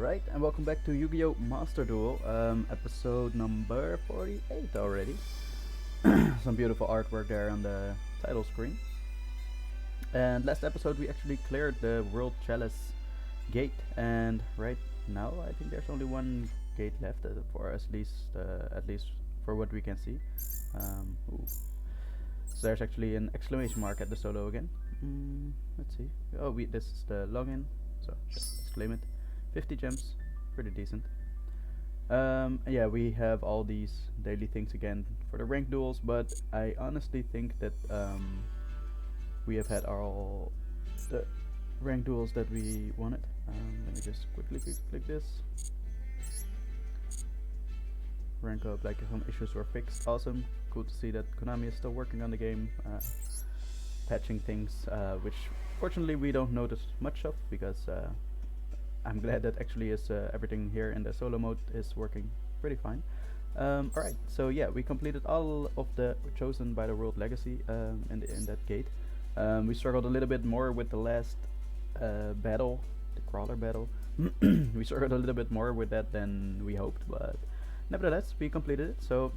Alright, and welcome back to Yu-Gi-Oh! Master Duel, episode number 48 already. Some beautiful artwork there on the title screen. And last episode we actually cleared the World Chalice gate, and right now I think there's only one gate left for us, at least for what we can see. Ooh. So there's actually an exclamation mark at the solo again. Let's see. Oh, this is the login, so just exclaim it. 50 gems, pretty decent. Yeah, we have all these daily things again for the ranked duels, but I honestly think that we have had all the ranked duels that we wanted. Let me just quickly click this. Rank up, like some issues were fixed. Awesome, cool to see that Konami is still working on the game, patching things, which fortunately we don't notice much of because I'm glad that actually is everything here in the solo mode is working pretty fine. Alright, so yeah, we completed all of the chosen by the World Legacy in that gate. We struggled a little bit more with the last battle, the crawler battle. We struggled a little bit more with that than we hoped, but nevertheless we completed it. So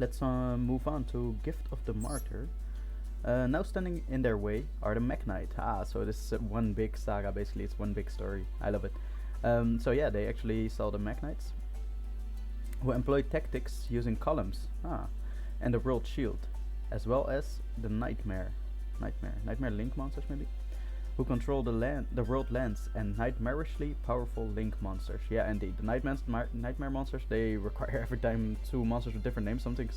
let's move on to Gift of the Martyr. Now standing in their way are the Mekk-Knights. So this is one big saga, basically. It's one big story. I love it. So yeah, they actually saw the Mekk-Knights, who employ tactics using columns, and the World Shield, as well as the Nightmare Link monsters maybe, who control the world lands and nightmarishly powerful Link monsters. Yeah, indeed, the Nightmare monsters, they require every time two monsters with different names, something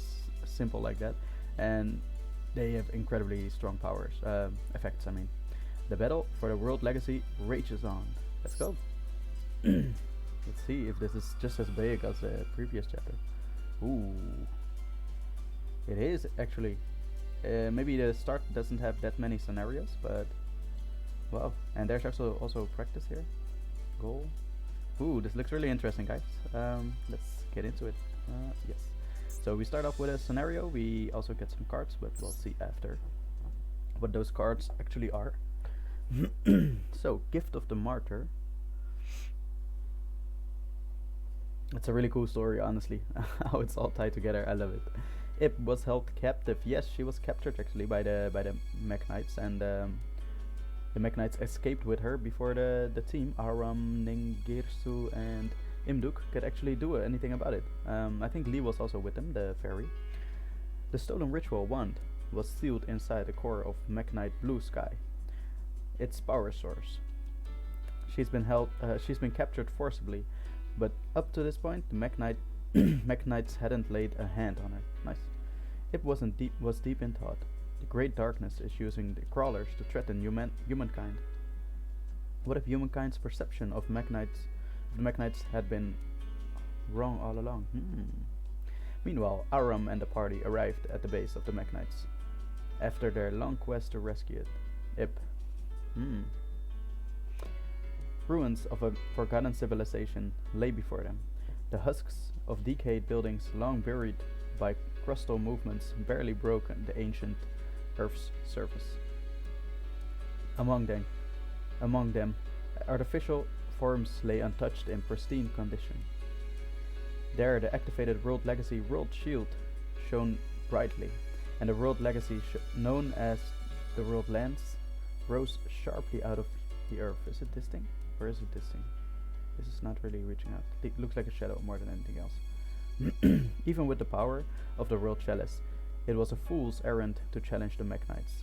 simple like that, and they have incredibly strong powers, effects I mean. The battle for the World Legacy rages on. Let's go. Let's see if this is just as big as the previous chapter. Ooh. It is actually. Maybe the start doesn't have that many scenarios, but wow. And there's also practice here. Goal. Ooh, this looks really interesting, guys. Let's get into it. Yes. So we start off with a scenario. We also get some cards, but we'll see after what those cards actually are. So, Gift of the Martyr. It's a really cool story, honestly. How it's all tied together. I love it. Ip was held captive. Yes, she was captured actually by the Mekk-Knights, and the Mekk-Knights escaped with her before the team Aram, Ningirsu, and Imduk could actually do anything about it. I think Lee was also with them, the fairy. The stolen ritual wand was sealed inside the core of Mekk-Knight Blue Sky, its power source. She's been captured forcibly, but up to this point, the Mekk-Knights hadn't laid a hand on her. Nice. It was deep in thought. The Great Darkness is using the crawlers to threaten humankind. What if humankind's perception of the Mekk-Knights had been wrong all along? Meanwhile, Aram and the party arrived at the base of the Mekk-Knights after their long quest to rescue Ip. Ruins of a forgotten civilization lay before them. The husks of decayed buildings, long buried by crustal movements, barely broke the ancient Earth's surface. Among them, artificial forms lay untouched in pristine condition. There, the activated World Legacy World Shield shone brightly, and the World Legacy, known as the World Lands, rose sharply out of the earth. Is it this thing? Or is it this thing? This is not really reaching out. It looks like a shadow more than anything else. Even with the power of the World Chalice, it was a fool's errand to challenge the Mekk-Knights.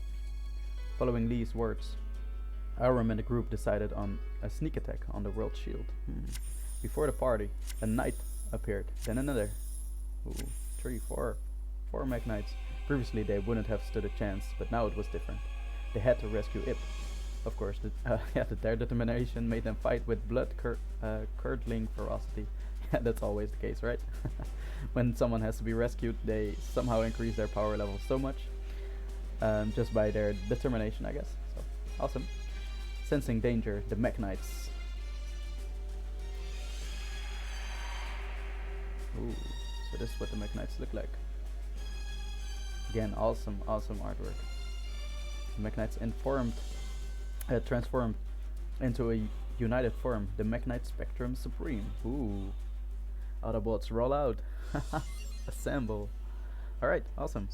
Following Lee's words, Aram and the group decided on a sneak attack on the World Shield. Before the party, a knight appeared, then another. Ooh, 3, 4 Mekk-Knights. Previously they wouldn't have stood a chance, but now it was different. They had to rescue Ip. Of course, their determination made them fight with blood-curdling ferocity. Yeah, that's always the case, right? When someone has to be rescued, they somehow increase their power level so much, just by their determination, I guess. So, awesome. Sensing danger, the Mekk-Knights. Ooh, so this is what the Mekk-Knights look like. Again, awesome artwork. The Mekk-Knights transformed into a United form, the Mekk-Knights Spectrum Supreme. Ooh. Autobots roll out. Assemble. Alright, awesome.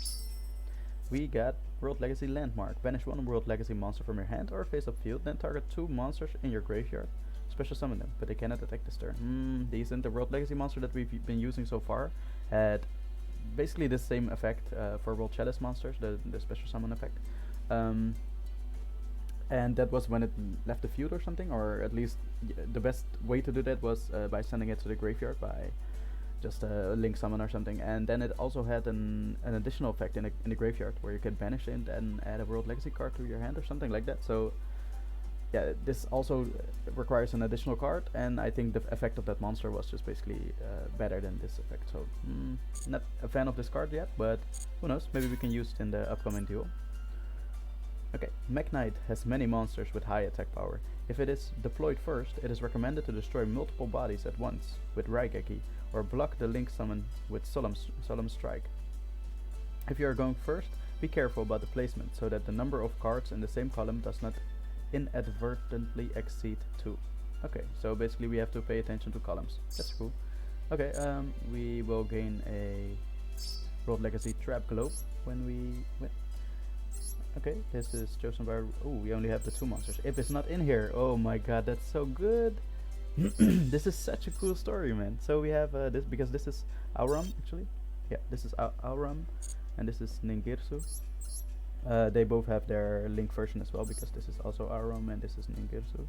We got World Legacy Landmark. Banish one World Legacy monster from your hand or face up field, then target 2 monsters in your graveyard. Special summon them, but they cannot attack this turn. Decent. The World Legacy monster that we've been using so far had basically the same effect for World Chalice monsters, the special summon effect. And that was when it left the field or something, or at least the best way to do that was by sending it to the graveyard by just a link summon or something. And then it also had an additional effect in the graveyard where you could banish it and add a World Legacy card to your hand or something like that. So yeah, this also requires an additional card, and I think the effect of that monster was just basically better than this effect. So not a fan of this card yet, but who knows, maybe we can use it in the upcoming duel. Okay, Mekk-Knight has many monsters with high attack power. If it is deployed first, it is recommended to destroy multiple bodies at once with Raigeki, or block the link summon with Solemn Strike. If you are going first, be careful about the placement so that the number of cards in the same column does not inadvertently exceed 2. Okay, so basically we have to pay attention to columns. That's cool. Okay, we will gain a World Legacy Trap Globe when we win. Okay, this is chosen by... Oh, we only have the 2 monsters. If it's not in here, oh my god, that's so good. This is such a cool story, man. So we have this, because this is Auram, actually. Yeah, this is Auram, and this is Ningirsu. They both have their Link version as well, because this is also Auram and this is Ningirsu.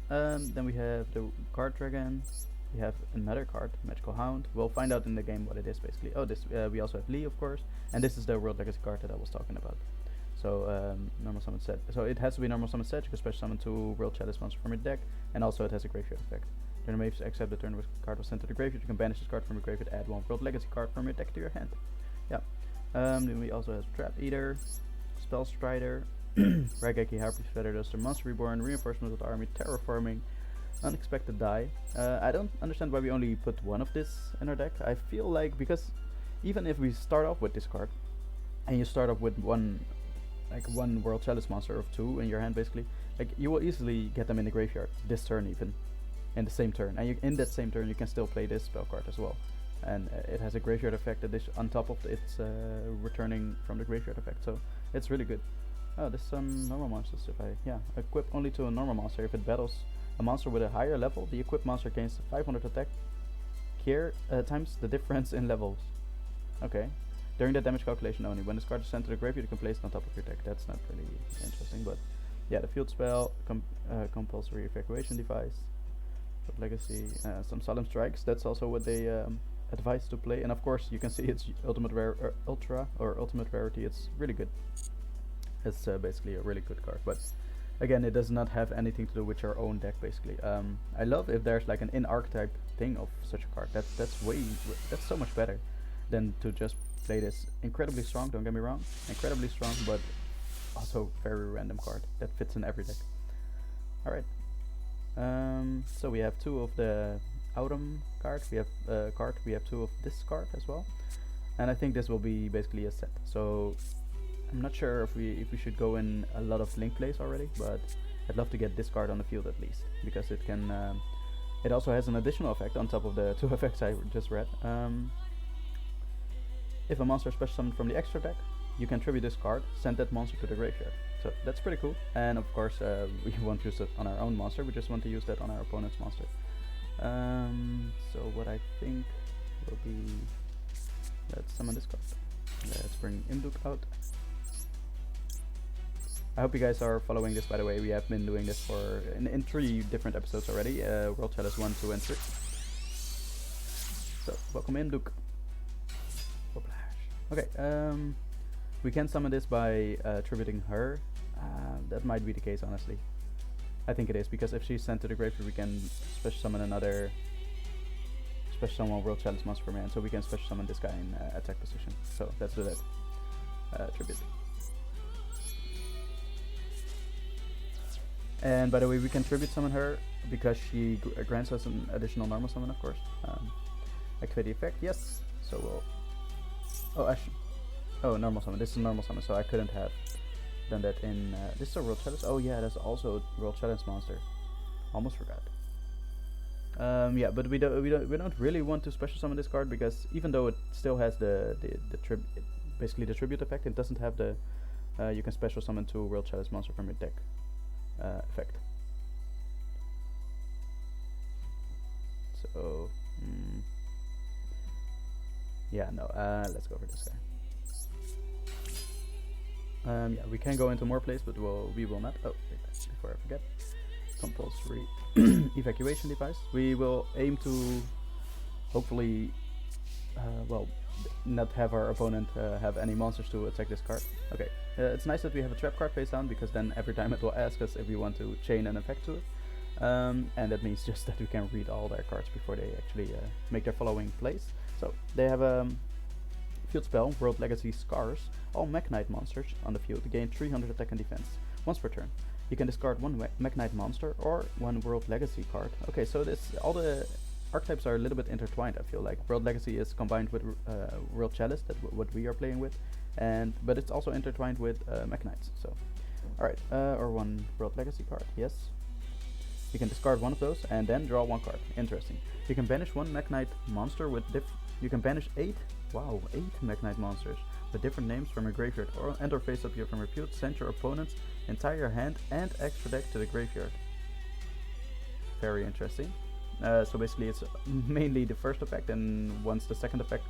Then we have the Card Dragon. We have another card, Magical Hound. We'll find out in the game what it is basically. Oh, this we also have Lee, of course, and this is the World Legacy card that I was talking about. So normal summon set. So it has to be normal summon set. You can special summon 2 World Chalice monsters from your deck, and also it has a graveyard effect. Turn waves, except the turn which card was sent to the graveyard. You can banish this card from your graveyard, add 1 World Legacy card from your deck to your hand. Yeah. Then we also have Trap Eater, Spell Strider, Raigeki Harpy Feather Duster, Monster Reborn, Reinforcement of the Army, Terraforming, Unexpected Die. I don't understand why we only put 1 of this in our deck. I feel like, because even if we start off with this card, and you start off with one World Chalice monster of 2 in your hand basically, like you will easily get them in the graveyard this turn, even in the same turn, and in that same turn you can still play this spell card as well, and it has a graveyard effect on top of its returning from the graveyard effect, so it's really good. Oh, there's some normal monsters. If I equip only to a normal monster. If it battles a monster with a higher level, the equipped monster gains 500 attack here times the difference in levels. Okay. During the damage calculation only. When this card is sent to the graveyard, you can place it on top of your deck. That's not really interesting, but yeah, the field spell, compulsory evacuation device, Legacy, some Solemn Strikes. That's also what they advise to play, and of course you can see it's ultimate rarity. It's really good. It's basically a really good card, but again, it does not have anything to do with your own deck basically. I love if there's like an in-archetype thing of such a card. That's so much better than to just play this incredibly strong, don't get me wrong, incredibly strong, but also very random card that fits in every deck. Alright, so we have 2 of the Autumn cards, we have we have 2 of this card as well, and I think this will be basically a set. So I'm not sure if we should go in a lot of link plays already, but I'd love to get this card on the field at least, because it can it also has an additional effect on top of the 2 effects I just read. If a monster is special summoned from the extra deck, you can tribute this card, send that monster to the graveyard. So that's pretty cool. And of course, we won't use it on our own monster, we just want to use that on our opponent's monster. So what I think will be, let's summon this card. Let's bring Imduk out. I hope you guys are following this, by the way. We have been doing this for in 3 different episodes already. World Chalice 1, 2 and 3. So welcome Imduk. Okay, we can summon this by tributing her. That might be the case, honestly. I think it is, because if she's sent to the graveyard, we can special summon another special summon World Chalice monster from hand, so we can special summon this guy in attack position. So let's do that. Tribute. And by the way, we can tribute summon her because she grants us an additional normal summon, of course. Activate the effect, yes. So we'll... Oh, actually, oh, normal summon. This is normal summon, so I couldn't have done that in this is a World Challenge. Oh yeah, that's also a World Challenge monster. Almost forgot. Yeah, but we don't really want to special summon this card because even though it still has basically the tribute effect, it doesn't have the you can special summon 2 World Challenge monster from your deck effect. So yeah, no. Let's go for this guy. Yeah, we can go into more plays, but we will not. Oh, wait, before I forget, compulsory evacuation device. We will aim to hopefully, well, not have our opponent have any monsters to attack this card. Okay, it's nice that we have a trap card face down because then every time it will ask us if we want to chain an effect to it. And that means just that we can read all their cards before they actually make their following plays. So they have field spell, World Legacy Scars. All Mekk-Knight monsters on the field gain 300 attack and defense once per turn. You can discard 1 Mekk-Knight monster or 1 World Legacy card. Okay, so all the archetypes are a little bit intertwined. I feel like World Legacy is combined with World Chalice, that's what we are playing with, but it's also intertwined with Mekk-Knights. So, all right, or 1 World Legacy card. Yes. You can discard 1 of those and then draw 1 card. Interesting. You can banish 1 Mekk-Knight monster with you can banish 8 Mekk-Knight monsters with different names from your graveyard or face up from your field. Send your opponent's entire hand and extra deck to the graveyard. Very interesting. So basically it's mainly the first effect, and once the second effect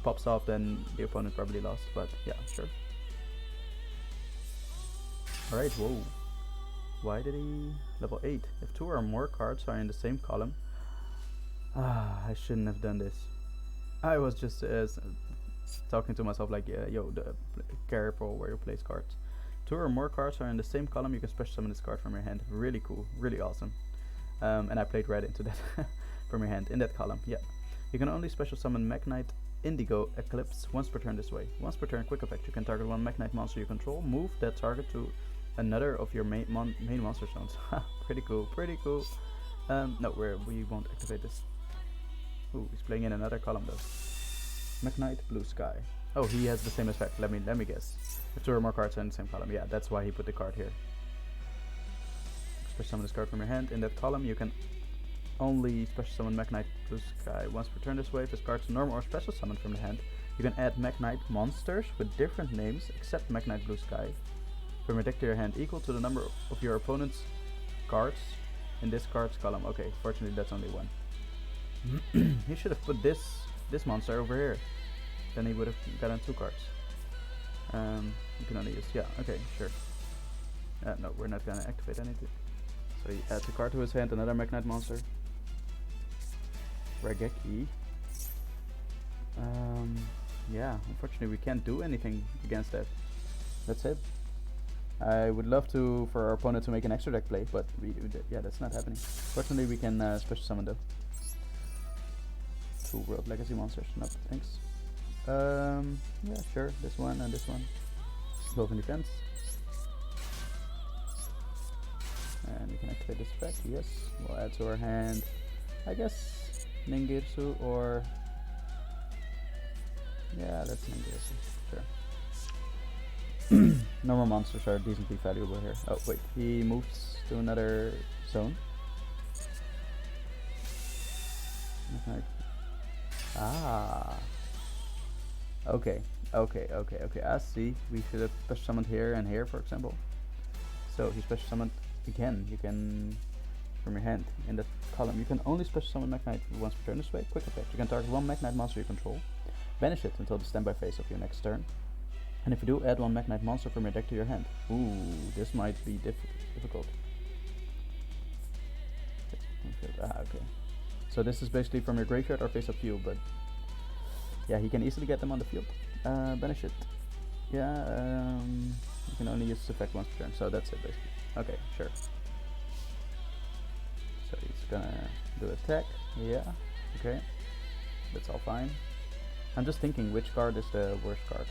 pops off then the opponent probably lost, but yeah, sure. Alright, whoa. Why did he level 8? If 2 or more cards are in the same column. I shouldn't have done this. I was just talking to myself like, yo, careful where you place cards. 2 or more cards are in the same column, you can special summon this card from your hand. Really cool, really awesome. And I played right into that from your hand in that column. Yeah. You can only special summon Mekk-Knight Indigo Eclipse once per turn this way. Once per turn, quick effect. You can target 1 Mekk-Knight monster you control. Move that target to another of your main monster zones. Pretty cool, pretty cool. No, we won't activate this. Ooh, he's playing in another column though. Mekk-Knight Blue Sky. Oh, he has the same effect. Let me guess. If 2 or more cards are in the same column, yeah, that's why he put the card here. Special summon this card from your hand. In that column, you can only special summon Mekk-Knight Blue Sky once per turn this way. If this card's normal or special summoned from the hand, you can add Mekk-Knight monsters with different names except Mekk-Knight Blue Sky from your deck to your hand, equal to the number of your opponent's cards in this card's column. Okay, fortunately that's only 1. He should have put this monster over here. Then he would have gotten 2 cards. You can only use, yeah, okay, sure. No, we're not gonna activate anything. So he adds a card to his hand, another Mekk-Knight monster. Rageki. Yeah, unfortunately we can't do anything against that. That's it. I would love for our opponent to make an extra deck play, but yeah, that's not happening. Fortunately we can special summon though. 2 World Legacy monsters. No, thanks. Yeah, sure. This one and this one. Both in defense. And we can activate this effect. Yes. We'll add to our hand, I guess, Ningirsu or... yeah, that's Ningirsu. Sure. Normal monsters are decently valuable here. Oh, wait. He moves to another zone. Okay. Okay, I see. We should have special summoned here and here, for example. So he special summoned again. You can, from your hand, in that column, you can only special summon Mekk-Knight once per turn this way. Quick effect. You can target 1 Mekk-Knight monster you control. Banish it until the standby phase of your next turn. And if you do, add 1 Mekk-Knight monster from your deck to your hand. Ooh, this might be difficult. Okay. So this is basically from your graveyard or face-up field, but yeah, he can easily get them on the field. Banish it. Yeah, you can only use this effect once per turn, so that's it basically. Okay, sure. So he's gonna do attack. Yeah, okay. That's all fine. I'm just thinking which card is the worst card.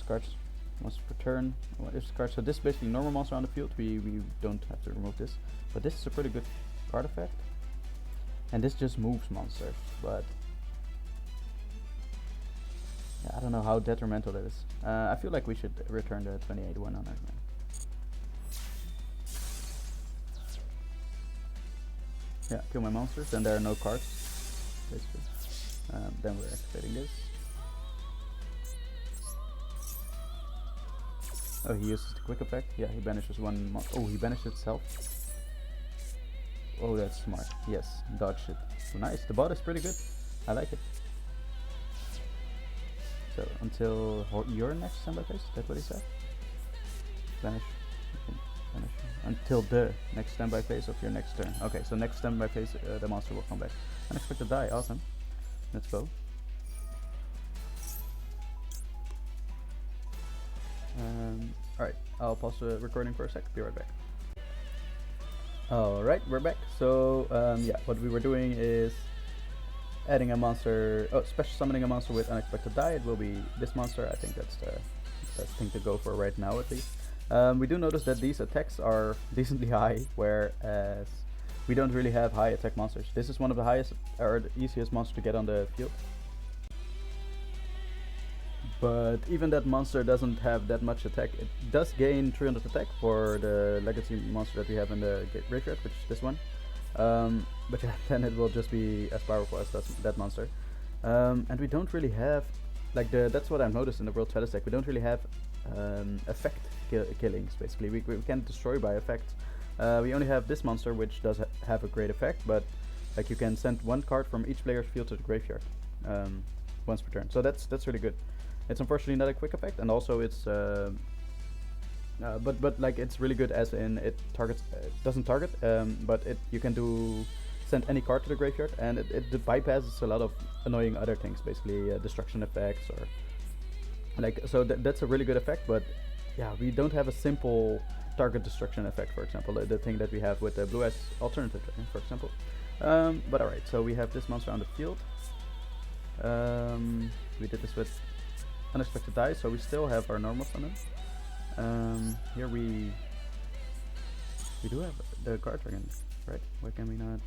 Cards once per turn. What is card? So this is basically normal monster on the field. We don't have to remove this, but this is a pretty good card effect. And this just moves monsters, but Yeah, I don't know how detrimental that is. I feel like we should return the 28 one on it, man. Yeah, kill my monsters, then there are no cards, basically. Then we're activating this. Oh, he uses the quick effect. Yeah, he banishes one. Oh, he banished itself. Oh, that's smart. Yes, dodge it. Oh, nice. The bot is pretty good. I like it. So until your next standby phase. That's what he said. Banish. Banish. Until the next standby phase of your next turn. Okay, so next standby phase, the monster will come back. Unexpected die. Awesome. Let's go. Alright, I'll pause the recording for a sec, be right back. Alright, we're back. So, yeah, what we were doing is adding a monster, special summoning a monster with unexpected die. It will be this monster. I think that's the best thing to go for right now, at least. We do notice that these attacks are decently high, whereas we don't really have high attack monsters. This is one of the highest, or the easiest monster to get on the field. But even that monster doesn't have that much attack. It does gain 300 attack for the legacy monster that we have in the graveyard, which is this one. But yeah, then it will just be as powerful as that monster. And we don't really have, like that's what I've noticed in the World Challenge deck. We don't really have effect killings, basically. We can't destroy by effect. We only have this monster, which does have a great effect, but like you can send one card from each player's field to the graveyard once per turn. So that's really good. It's unfortunately not a quick effect, and also it's but like it's really good as in it targets, doesn't target, but you can send any card to the graveyard, and it bypasses a lot of annoying other things, basically destruction effects or like, so that's a really good effect. But yeah, we don't have a simple target destruction effect, for example, the thing that we have with the blue eyes alternative, for example. But alright, so we have this monster on the field. We did this with unexpected die, so we still have our normal summon. Here we do have the card dragon, right? Why can we not?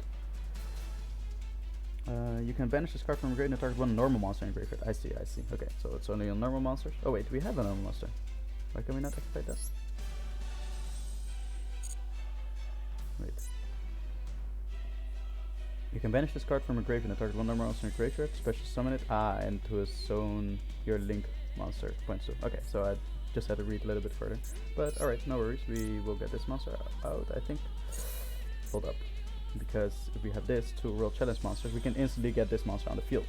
You can banish this card from your graveyard and target one normal monster in graveyard. I see. Okay, so it's only on normal monsters. Oh wait, we have a normal monster. Why can we not activate that? Wait. You can banish this card from your graveyard and target one normal monster in your graveyard. Special summon it. And to a zone your link monster points to. Okay, so I just had to read a little bit further. But alright, no worries. We will get this monster out, I think. Hold up. Because if we have this, two World Challenge monsters, we can instantly get this monster on the field.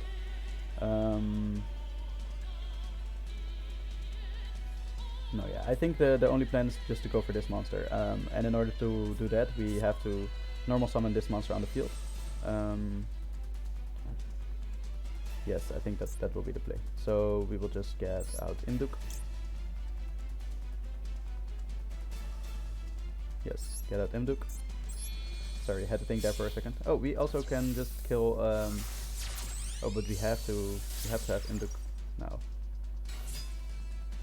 No, yeah, I think the only plan is just to go for this monster. And in order to do that, we have to normal summon this monster on the field. Yes, I think that will be the play. So we will just get out Imduk. Yes, get out Imduk. Sorry, I had to think there for a second. Oh, we also can just kill. Oh, but we have to have Imduk now.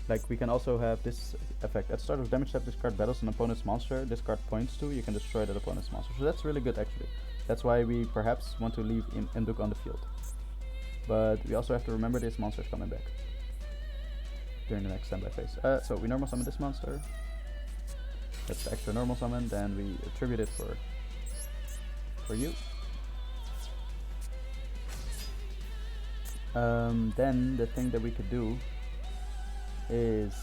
Like, we can also have this effect. At the start of damage step, this card battles an opponent's monster this card points to. You can destroy that opponent's monster. So that's really good, actually. That's why we perhaps want to leave Imduk on the field. But we also have to remember this monster is coming back during the next standby phase. So we normal summon this monster. That's the extra normal summon. Then we attribute it for you. Then the thing that we could do is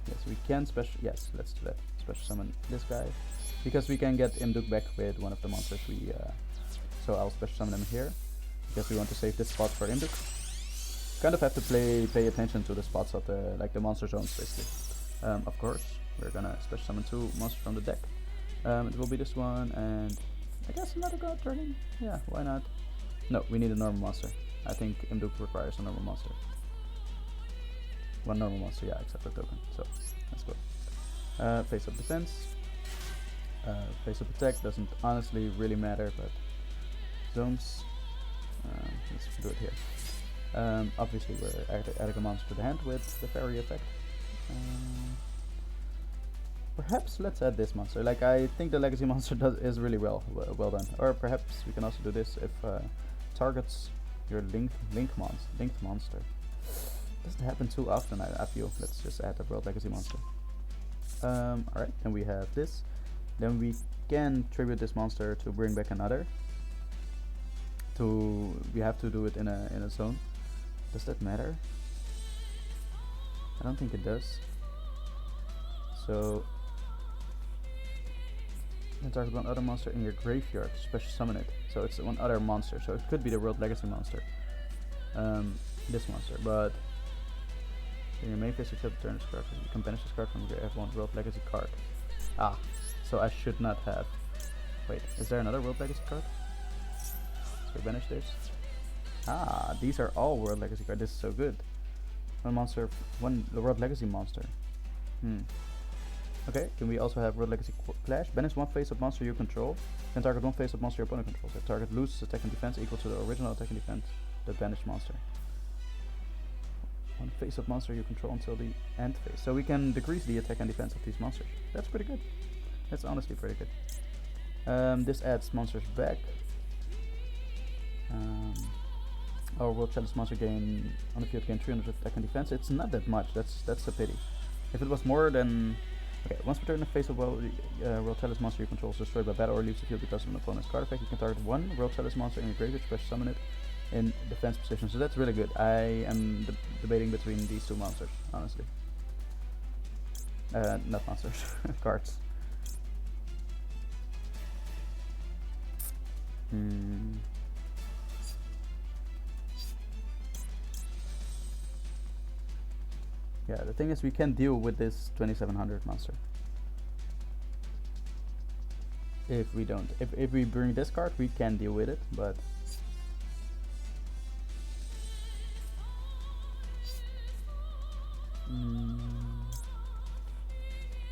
yes, we can let's do that. Special summon this guy, because we can get Imduk back with one of the monsters we so I'll special summon him here because we want to save this spot for Imduk. Kind of have to pay attention to the spots of the monster zones, basically. Of course, we're gonna special summon two monsters from the deck. It will be this one, and I guess another god dragon. Yeah, why not? No, we need a normal monster. I think Imduk requires a normal monster. One normal monster, yeah, except the token. So let's go. Face up defense. Face up attack doesn't honestly really matter, but zones. Let's do it here. Obviously, we're adding a monster to the hand with the fairy effect. Perhaps let's add this monster. Like, I think the legacy monster is really well done. Or perhaps we can also do this if targets your linked monster. Doesn't happen too often, I feel. Let's just add a world legacy monster. Alright, then we have this. Then we can tribute this monster to bring back another. We have to do it in a zone. Does that matter? I don't think it does. So then target one other monster in your graveyard, special summon it. So it's one other monster, so it could be the world legacy monster. This monster, but in your main phase except turn this card, you can banish this card from your F1 world legacy card. Ah, so I should not have. Wait, is there another world legacy card? So banish this. Ah, these are all world legacy cards. This is so good. One monster, one world legacy monster. Okay, then we also have world legacy clash. Banish one face-up monster you control. Then target one face-up monster your opponent controls. If target loses attack and defense equal to the original attack and defense the banished monster. One face-up monster you control until the end phase. So we can decrease the attack and defense of these monsters. That's pretty good. That's honestly pretty good. This adds monsters back. Our World Challenge monster gain on the field gain 300 attack and defense. It's not that much. That's a pity. If it was more, then okay. Once per turn, in the face of World Challenge monster you control is destroyed by battle or leaves the field because of an opponent's card effect, you can target one World Challenge monster in your graveyard, special summon it in defense position. So that's really good. I am debating between these two monsters, honestly. Not monsters, cards. Yeah, the thing is we can deal with this 2700 monster. If we don't. If we bring this card, we can deal with it, but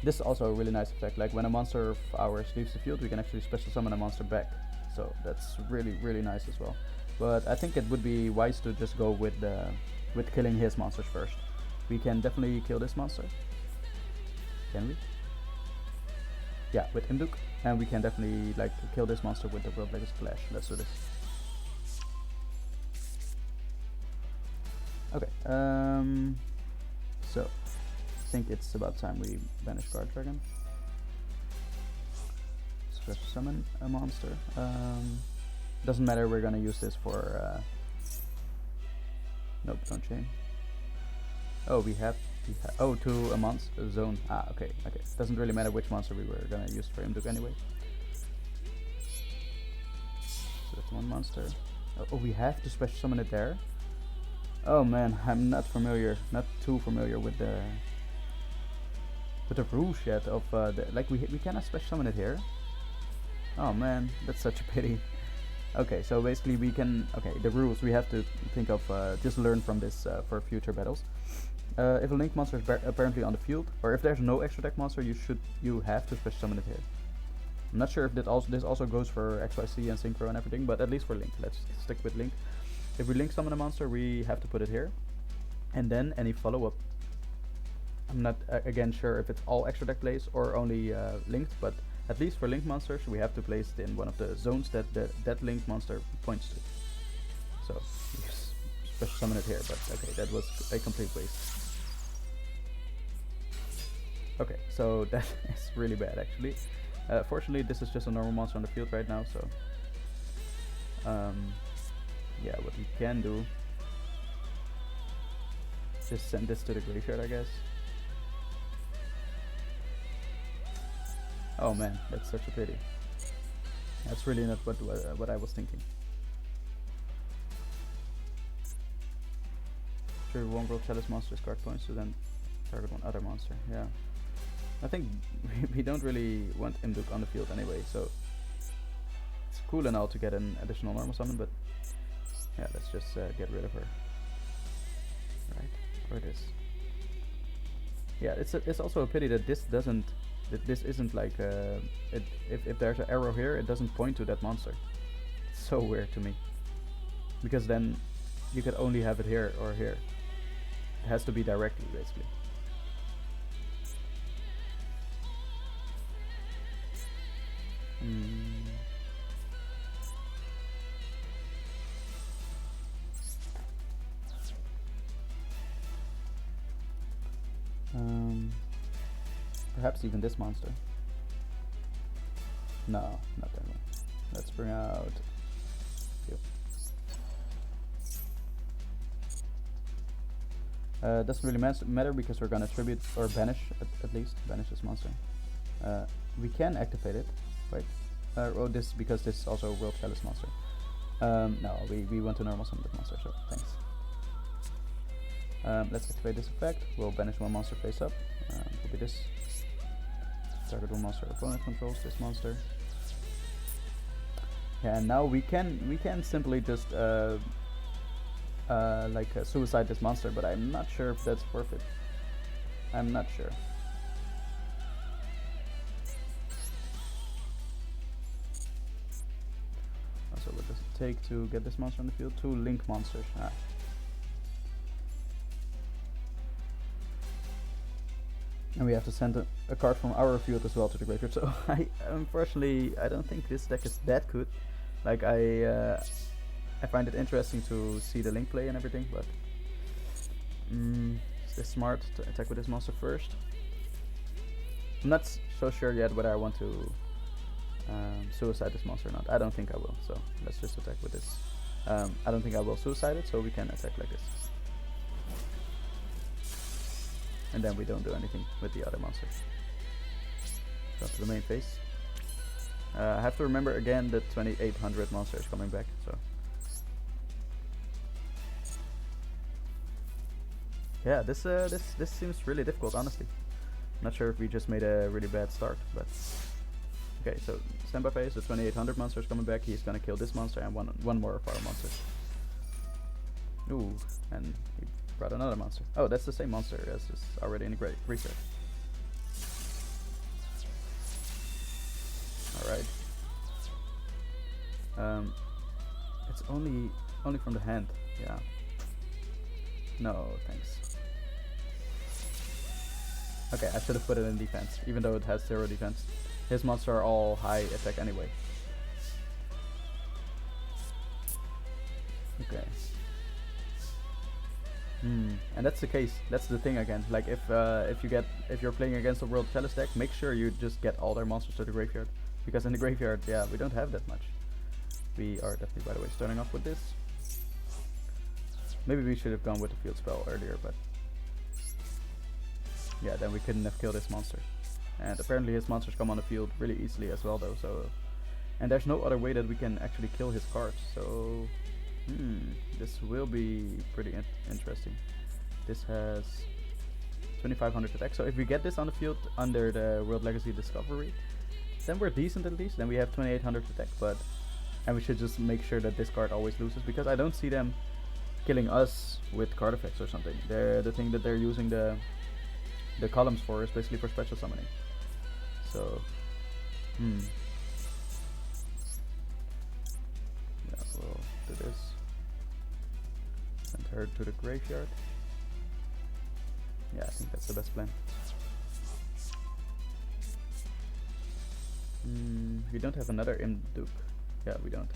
this is also a really nice effect. Like when a monster of ours leaves the field, we can actually special summon a monster back. So that's really nice as well. But I think it would be wise to just go with killing his monsters first. We can definitely kill this monster. Can we? Yeah, with Imduk. And we can definitely like kill this monster with the World Legacy Clash. Let's do this. Okay. So I think it's about time we banish Guard Dragon. Special summon a monster. Doesn't matter, we're gonna use this for nope, don't chain. Oh, we have oh, to a monster zone. Ah, okay. Doesn't really matter which monster we were gonna use for Imduk anyway. So that's one monster. Oh, we have to special summon it there. Oh man, I'm not too familiar with the rules yet of like we cannot special summon it here. Oh man, that's such a pity. Okay, so basically we can, the rules we have to think of, just learn from this for future battles. If a link monster is apparently on the field, or if there's no extra deck monster, you have to special summon it here. I'm not sure if this also goes for XYZ and Synchro and everything, but at least for Link. Let's stick with Link. If we Link summon a monster, we have to put it here, and then any follow-up. I'm not again sure if it's all extra deck plays or only linked, but at least for Link monsters, we have to place it in one of the zones that that Link monster points to. So yes, special summon it here, but okay, that was a complete waste. Okay, so that is really bad actually. Fortunately, this is just a normal monster on the field right now, so yeah, what we can do is just send this to the graveyard, I guess. Oh man, that's such a pity. That's really not what I was thinking. Sure, one World Chalice monster's card points to then target one other monster. Yeah. I think we don't really want Imduk on the field anyway, so it's cool and all to get an additional normal summon, but yeah, let's just get rid of her. Right, or this. Yeah, it's also a pity that this isn't like if there's an arrow here, it doesn't point to that monster. It's so weird to me, because then you could only have it here or here. It has to be directly, basically. Mm. Perhaps even this monster. No, not that one. Let's bring out you. Doesn't really matter because we're gonna tribute or banish at least banish this monster. We can activate it, right? Oh, this because this is also a World Chalice monster. No, we want to normal summon this monster, so thanks. Let's activate this effect. We'll banish one monster face up. Will be this. Target one monster opponent controls this monster. Yeah, and now we can simply just suicide this monster, but I'm not sure if that's worth it. I'm not sure. Also, what does it take to get this monster on the field? 2 link monsters. Ah. And we have to send a card from our field as well to the graveyard. So unfortunately, I don't think this deck is that good. Like I find it interesting to see the link play and everything, but is this smart to attack with this monster first? I'm not so sure yet whether I want to suicide this monster or not. I don't think I will, so let's just attack with this. I don't think I will suicide it, so we can attack like this. And then we don't do anything with the other monsters. Go to the main phase. I have to remember again that 2800 monster is coming back, so. Yeah, this seems really difficult, honestly. I'm not sure if we just made a really bad start, but. Okay, so standby phase, the 2800 monster is coming back. He's gonna kill this monster and one more of our monsters. Ooh, and he brought another monster. Oh, that's the same monster as is already in the graveyard. Alright. It's only from the hand. Yeah. No, thanks. Okay, I should have put it in defense, even though it has 0 defense. His monsters are all high attack anyway. Okay. And that's the case. That's the thing again. Like if you're playing against a World Chalice deck, make sure you just get all their monsters to the graveyard, because in the graveyard, yeah, we don't have that much. We are definitely, by the way, starting off with this. Maybe we should have gone with the field spell earlier, but yeah, then we couldn't have killed this monster. And apparently his monsters come on the field really easily as well, though. So, and there's no other way that we can actually kill his cards. So. This will be pretty interesting. This has 2500 attack, so if we get this on the field under the World Legacy Discovery, then we're decent at least. Then we have 2800 attack, and we should just make sure that this card always loses, because I don't see them killing us with card effects or something. The thing that they're using the columns for is basically for special summoning. So, yeah, we'll do this. Send her to the graveyard. Yeah, I think that's the best plan. We don't have another Imduk. Yeah, we don't.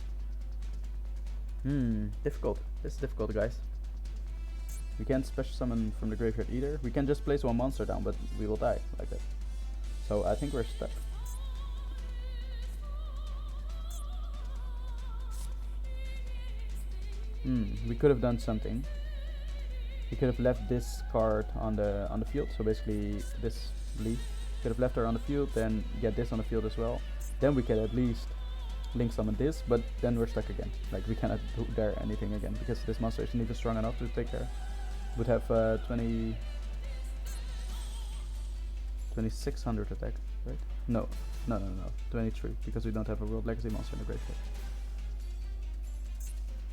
Difficult. This is difficult, guys. We can't special summon from the graveyard either. We can just place one monster down, but we will die like that. So I think we're stuck. We could have done something. We could have left this card on the field. So basically, this leaf could have left her on the field, then get this on the field as well. Then we could at least link summon this, but then we're stuck again. Like we cannot do there anything again because this monster isn't even strong enough to take care. Would have 2600 attack, right? No, 23, because we don't have a World Legacy monster in the graveyard.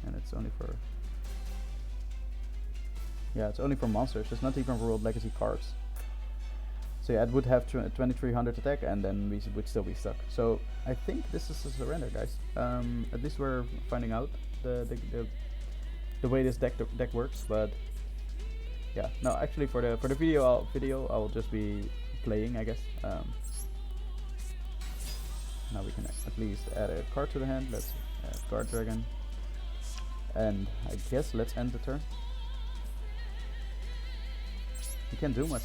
And it's only for... Yeah, it's only for monsters, it's not even for World Legacy cards. So yeah, it would have 2300 attack, and then we would still be stuck. So I think this is a surrender, guys. At least we're finding out the way this deck works. But yeah, no, actually for the video I will just be playing, I guess. Now we can at least add a card to the hand. Let's add Guard Dragon. And I guess let's end the turn. He can't do much.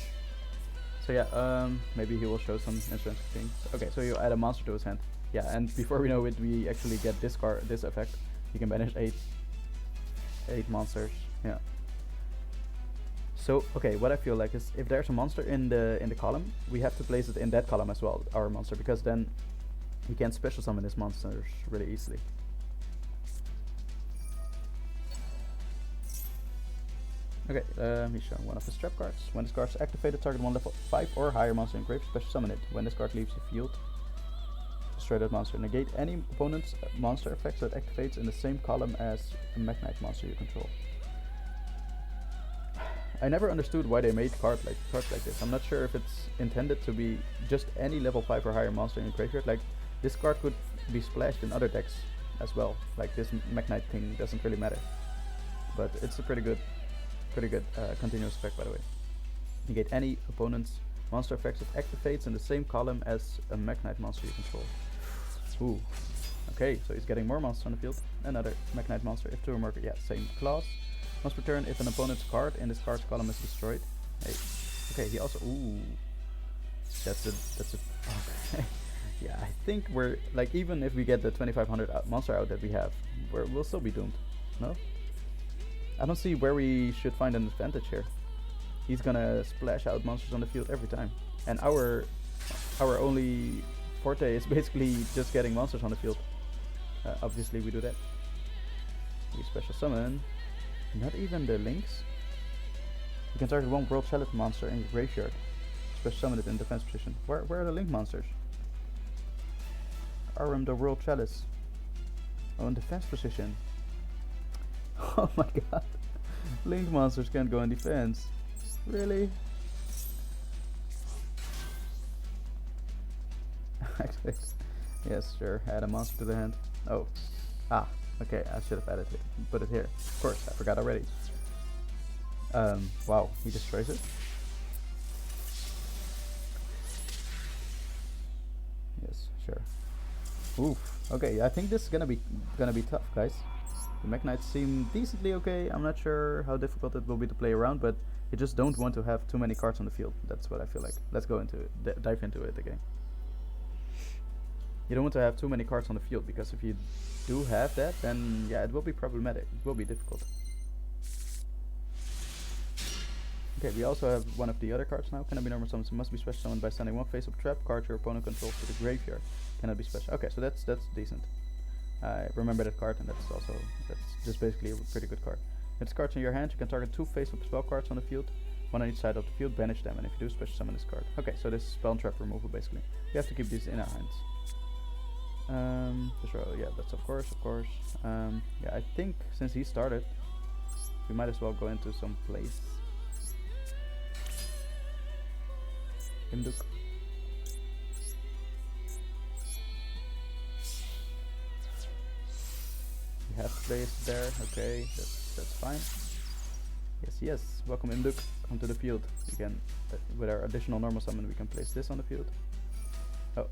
So yeah, maybe he will show some interesting things. Okay, so you add a monster to his hand. Yeah, and before we know it, we actually get this effect. You can banish 8 monsters. Yeah. So okay, what I feel like is if there's a monster in the column, we have to place it in that column as well, our monster, because then he can special summon his monsters really easily. Okay, he's showing one of his trap cards. When this card is activated, target one level 5 or higher monster in grave, special summon it. When this card leaves the field, destroy that monster. Negate any opponent's monster effects that activates in the same column as a Mekk-Knight monster you control. I never understood why they made cards like this. I'm not sure if it's intended to be just any level 5 or higher monster in your graveyard. Like, this card could be splashed in other decks as well. Like, this Mekk-Knight thing doesn't really matter. But it's a pretty good continuous effect, by the way. Negate any opponent's monster effects that activates in the same column as a Mekk-Knight monster you control. Ooh. Okay, so he's getting more monsters on the field. Another Mekk-Knight monster. If 2 or more, yeah, same clause. Once per turn, if an opponent's card in this card's column is destroyed. Hey. Okay, he also. Ooh. That's a. Okay. Yeah, I think we're like, even if we get the 2500 monster out that we have, we'll still be doomed. No? I don't see where we should find an advantage here. He's gonna splash out monsters on the field every time, and our only forte is basically just getting monsters on the field. Obviously, we do that. We special summon. Not even the links. You can target one World Chalice monster in your graveyard. Special summon it in defense position. Where are the link monsters? Aram the World Chalice. Oh, in defense position. Oh my god. Link monsters can't go in defense. Really? Activate. Yes, sure. Add a monster to the hand. Oh. Ah. Okay, I should have added it. Put it here. Of course, I forgot already. Wow, he destroys it. Yes, sure. Oof. Okay, I think this is gonna be tough, guys. The Mekk-Knights seem decently okay. I'm not sure how difficult it will be to play around, but you just don't want to have too many cards on the field. That's what I feel like. Let's go into it. Dive into it again. You don't want to have too many cards on the field, because if you do have that, then yeah, it will be problematic. It will be difficult. Okay, we also have one of the other cards now. Cannot be normal summons. Must be special summoned by sending one face-up trap card your opponent controls to the graveyard. Cannot be special. Okay, so that's decent. I remember that card, and that's just basically a pretty good card. If this card's in your hand, you can target 2 face-up spell cards on the field, one on each side of the field, banish them, and if you do, special summon this card. Okay, so this is spell and trap removal basically. We have to keep these in our hands. Yeah, that's of course. Yeah, I think since he started, we might as well go into some plays. Imduk. We have plays there. Okay, that's fine. Yes. Welcome Imduk. Come to the field. We can, with our additional normal summon, we can place this on the field. Oh,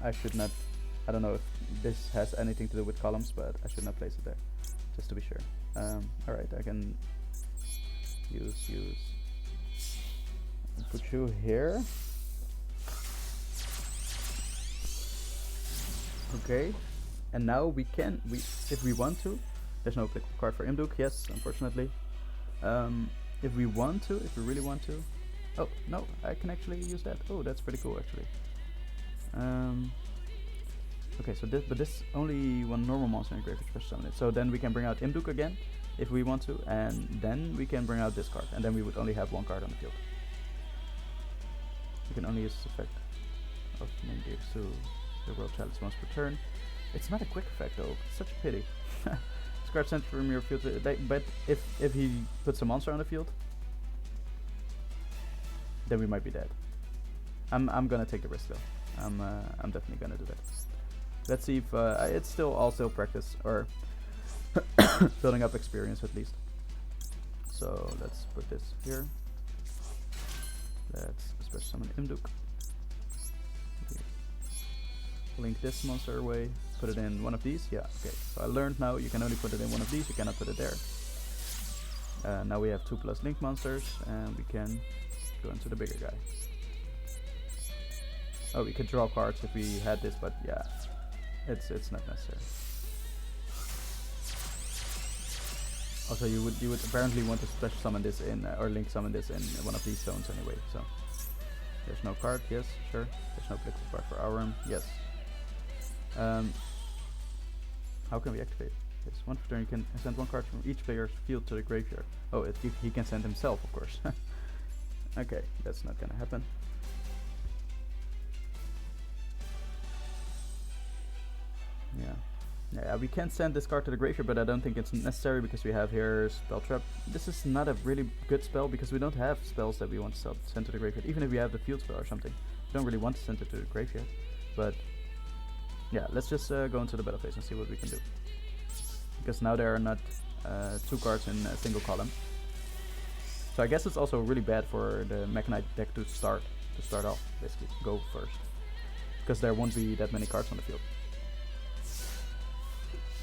I should not. I don't know if this has anything to do with columns, but I should not place it there, just to be sure. Alright, I can use and put you here. Okay, and now we can, if we want to, there's no applicable card for Imduk, yes, unfortunately. If we really want to, oh no, I can actually use that. Oh, that's pretty cool actually. Okay, so this only one normal monster in graveyard special summon it. So then we can bring out Imduk again if we want to, and then we can bring out this card, and then we would only have one card on the field. We can only use this effect of name gives to the World Chalice once per turn. It's not a quick effect though. It's such a pity. This card sent from your field, but if he puts a monster on the field, then we might be dead. I'm gonna take the risk though. I'm definitely gonna do that. Let's see if it's still also practice, or building up experience at least. So let's put this here. Let's special summon Imduk. link this monster away, put it in one of these. Yeah, okay. So I learned now you can only put it in one of these, you cannot put it there. Now we have 2+ link monsters, and we can go into the bigger guy. Oh, we could draw cards if we had this, but yeah, it's not necessary. Also, you would apparently want to special summon this in, or link summon this in one of these zones anyway. So there's no card, yes, sure. There's no click card for Aurum, yes. How can we activate this? Once per turn, you can send one card from each player's field to the graveyard. Oh, he can send himself, of course. Okay, that's not gonna happen. Yeah, we can send this card to the graveyard, but I don't think it's necessary because we have here Spell Trap. This is not a really good spell because we don't have spells that we want to send to the graveyard. Even if we have the field spell or something, we don't really want to send it to the graveyard. But yeah, let's just go into the battle phase and see what we can do. Because now there are not 2 cards in a single column. So I guess it's also really bad for the Mekk-Knight deck to start off, basically, go first. Because there won't be that many cards on the field.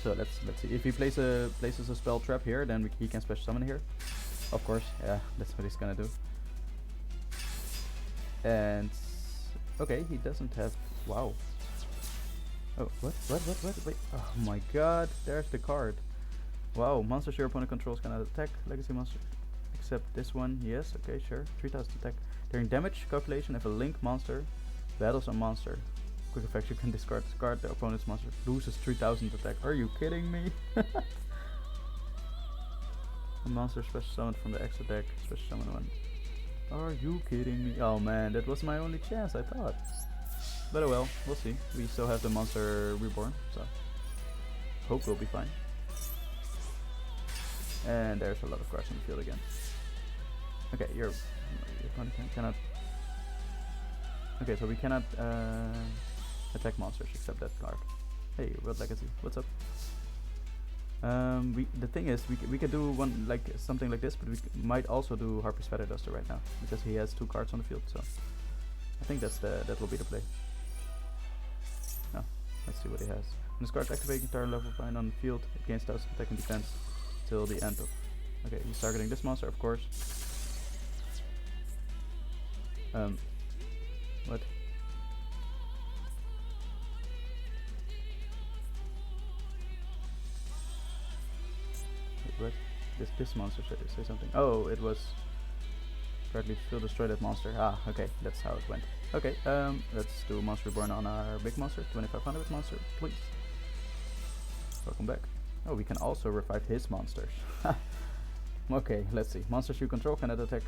So let's see. If he places a spell trap here, then he can special summon here. Of course, yeah, that's what he's gonna do. And okay, he doesn't have. Wow. Oh, what? Wait. Oh my God! There's the card. Wow, monsters your opponent controls cannot attack. Legacy monster, except this one. Yes, okay, sure. 3000 attack. During damage calculation, if a link monster battles a monster. Quick effect, you can discard this card, the opponent's monster loses 3000 attack. Are you kidding me? A monster special summoned from the extra deck, special summon one. Are you kidding me? Oh man, that was my only chance, I thought. But oh well, we'll see. We still have the monster reborn, so hope we'll be fine. And there's a lot of cards on the field again. Okay, your opponent cannot. Okay, so we cannot attack monsters except that card. Hey, World Legacy, what's up? The thing is, we could do one like something like this, but we might also do Harpy's Feather Duster right now because he has 2 cards on the field. So I think that will be the play. Now let's see what he has. When this card activates, entire level 9 on the field against us, attack and defense till the end of. Okay, he's targeting this monster, of course. What? What? This monster say something. Oh, it was partly field destroy that monster. Ah, okay, that's how it went. Okay, let's do Monster Reborn on our big monster, 2500 monster, please. Welcome back. Oh, we can also revive his monsters. Okay, let's see. Monsters you control cannot attack.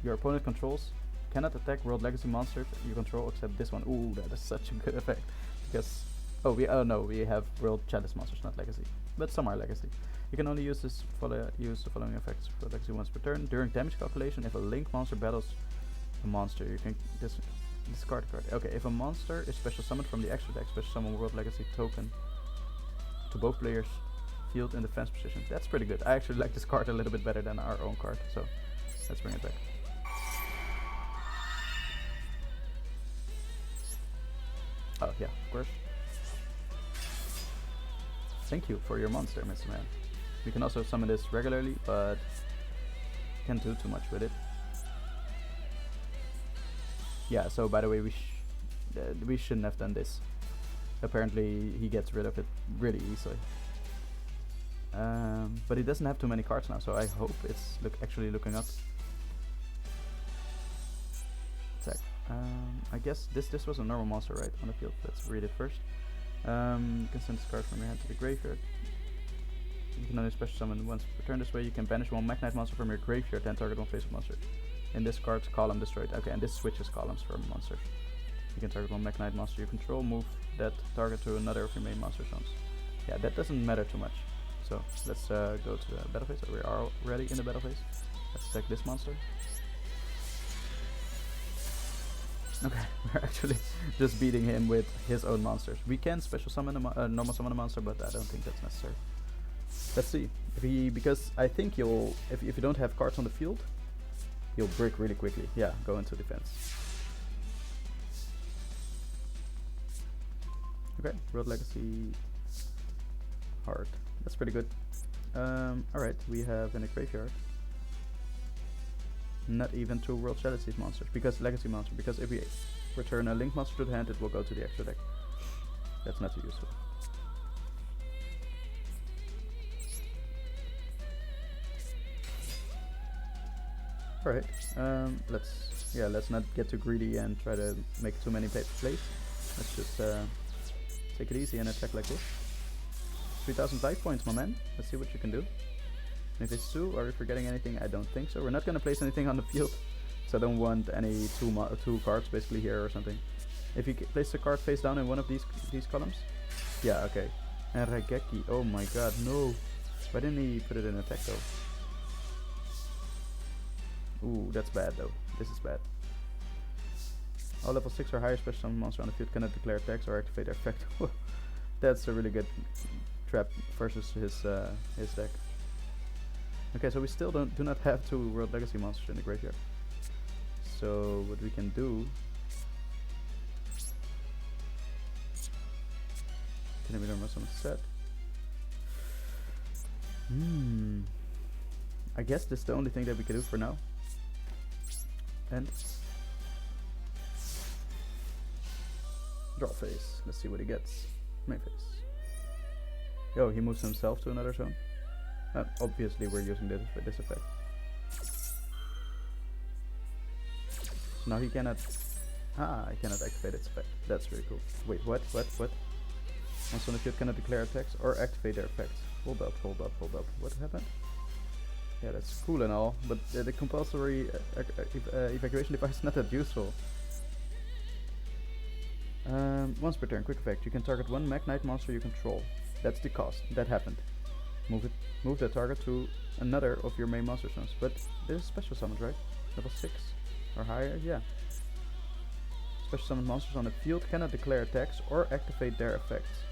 Your opponent controls cannot attack World Legacy monsters you control except this one. Ooh, that is such a good effect. Because no, we have World Chalice monsters, not Legacy, but some are Legacy. You can only use the following effects for Legacy once per turn. During damage calculation, if a link monster battles a monster, you can discard a card. Okay, if a monster is special summoned from the extra deck, special summon World Legacy token to both players' field and defense position. That's pretty good. I actually like this card a little bit better than our own card, so let's bring it back. Oh yeah, of course. Thank you for your monster, Mr. Man. We can also summon this regularly, but can't do too much with it. Yeah, so by the way, we shouldn't have done this. Apparently he gets rid of it really easily. But he doesn't have too many cards now, so I hope it's actually looking up. Attack. I guess this was a normal monster, right, on the field. Let's read it first. You can send this card from your hand to the graveyard. You can only special summon once per turn. This way you can banish one Mekk-Knight monster from your graveyard and target one face-up monster. In this card's column destroyed. Okay, and this switches columns for monsters. You can target one Mekk-Knight monster you control, move that target to another of your main monster zones. Yeah, that doesn't matter too much. So let's go to the battle phase. We are already in the battle phase. Let's attack this monster. Okay, we're actually just beating him with his own monsters. We can special summon a normal summon a monster, but I don't think that's necessary. Let's see because I think if you don't have cards on the field, you'll break really quickly. Yeah, go into defense. Okay, World Legacy Heart. That's pretty good. Alright, we have in the graveyard not even 2 World Legacy monsters, because Legacy monster, because if we return a Link monster to the hand, it will go to the extra deck. That's not too useful. Alright, let's not get too greedy and try to make too many plays. Let's just take it easy and attack like this. 3000 life points, my man. Let's see what you can do. And if it's 2, are we forgetting anything? I don't think so. We're not gonna place anything on the field, so I don't want any two cards basically here or something. If you place a card face down in one of these columns, yeah, okay. And Raigeki, oh my god, no. Why didn't he put it in attack though? Ooh, that's bad though. This is bad. All level 6 or higher special summon monster on the field cannot declare attacks or activate their effect. That's a really good trap versus his deck. Okay, so we still do not have 2 World Legacy monsters in the graveyard. So what we can do... Can we normal summon set? I guess this is the only thing that we can do for now. And draw phase. Let's see what he gets. Main phase. Yo, he moves himself to another zone. Obviously, we're using this effect. So now he cannot. He cannot activate its effect. That's really cool. Wait, what? Once on the field cannot declare attacks or activate their effects. Hold up. What happened? Yeah, that's cool and all, but the compulsory evacuation device is not that useful. Once per turn, quick effect. You can target 1 Mekk-Knight monster you control. That's the cost. That happened. Move the target to another of your main monster zones. But this is special summons, right? Level 6 or higher, yeah. Special summon monsters on the field cannot declare attacks or activate their effects.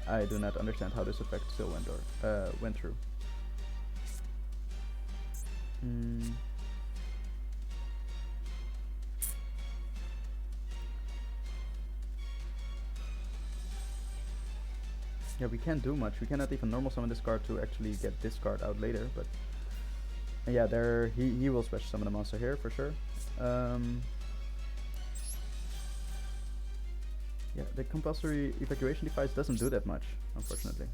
I do not understand how this effect still went through. Yeah, we can't do much. We cannot even normal summon this card to actually get this card out later, but yeah, he will special summon a monster here for sure. Yeah, the compulsory evacuation device doesn't do that much, unfortunately.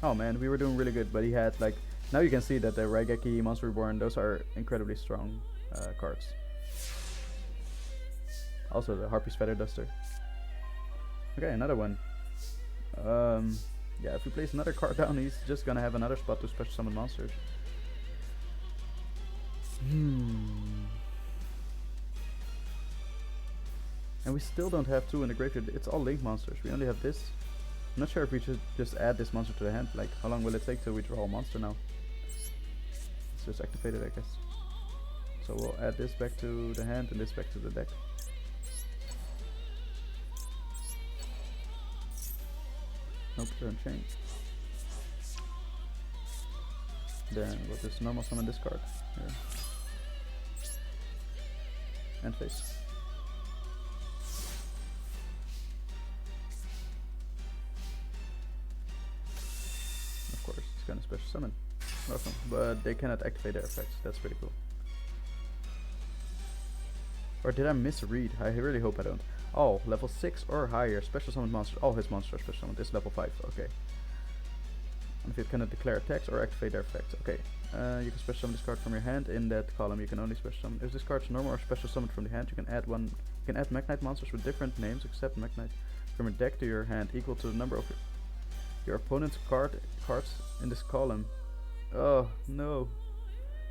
Oh man, we were doing really good, but he had like... Now you can see that the Raigeki, Monster Reborn, those are incredibly strong cards. Also the Harpy's Feather Duster. Okay, another one. Yeah, if we place another card down, he's just gonna have another spot to special summon monsters. And we still don't have 2 in the graveyard. It's all Link monsters. We only have this. I'm not sure if we should just add this monster to the hand. Like, how long will it take till we draw a monster now? Let's just activate it, I guess. So we'll add this back to the hand and this back to the deck. Nope, turn chain. Then we'll just normal summon this card here. And face. Of course, it's gonna special summon. Welcome. But they cannot activate their effects. That's pretty cool. Or did I misread? I really hope I don't. Oh, level 6 or higher. Special summon monsters. All his monsters are special summoned. This is level 5. Okay. And if it cannot declare attacks or activate their effects. Okay. You can special summon this card from your hand. In that column, you can only special summon. If this card is normal or special summoned from the hand, you can add one. You can add Mekk-Knight monsters with different names except Mekk-Knight from your deck to your hand, equal to the number of your opponent's cards in this column. Oh no.